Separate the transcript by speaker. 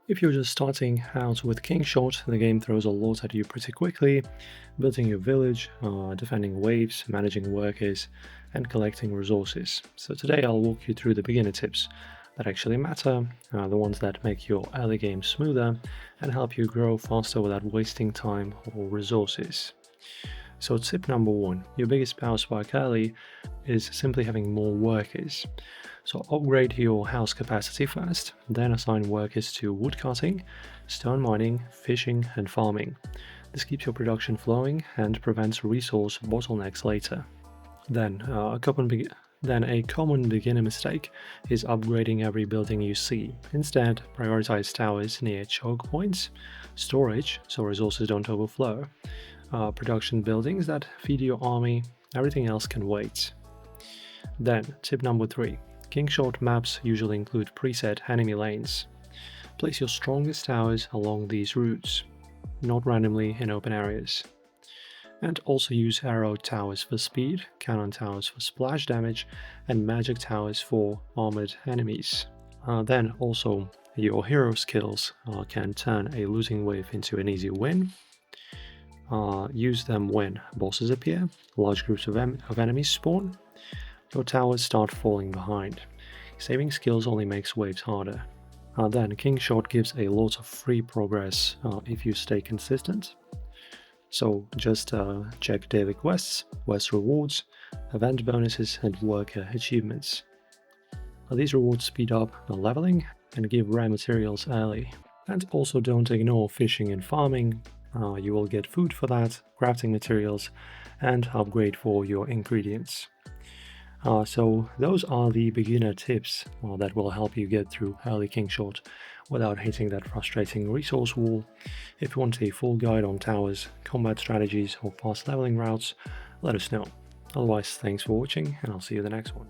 Speaker 1: If you're just starting out with Kingshot, the game throws a lot at you pretty quickly, building your village, defending waves, managing workers, and collecting resources. So today I'll walk you through the beginner tips that actually matter, the ones that make your early game smoother and help you grow faster without wasting time or resources. So tip number one, your biggest power spike early is simply having more workers. So upgrade your house capacity first, then assign workers to woodcutting, stone mining, fishing, and farming. This keeps your production flowing and prevents resource bottlenecks later. Then, a common beginner mistake is upgrading every building you see. Instead, prioritize towers near choke points, storage so resources don't overflow, production buildings that feed your army, everything else can wait. Then, tip number 3. Kingshot maps usually include preset enemy lanes. Place your strongest towers along these routes, not randomly in open areas. And also use arrow towers for speed, cannon towers for splash damage, and magic towers for armored enemies. Then also, your hero skills can turn a losing wave into an easy win. Use them when bosses appear, large groups of enemies spawn, your towers start falling behind. Saving skills only makes waves harder. Then Kingshot gives a lot of free progress if you stay consistent. So just check daily quests, quest rewards, event bonuses, and worker achievements. These rewards speed up leveling and give rare materials early. And also don't ignore fishing and farming. You will get food for that, crafting materials, and upgrade for your ingredients. So those are the beginner tips that will help you get through early Kingshot without hitting that frustrating resource wall. If you want a full guide on towers, combat strategies, or fast leveling routes, let us know. Otherwise, thanks for watching, and I'll see you in the next one.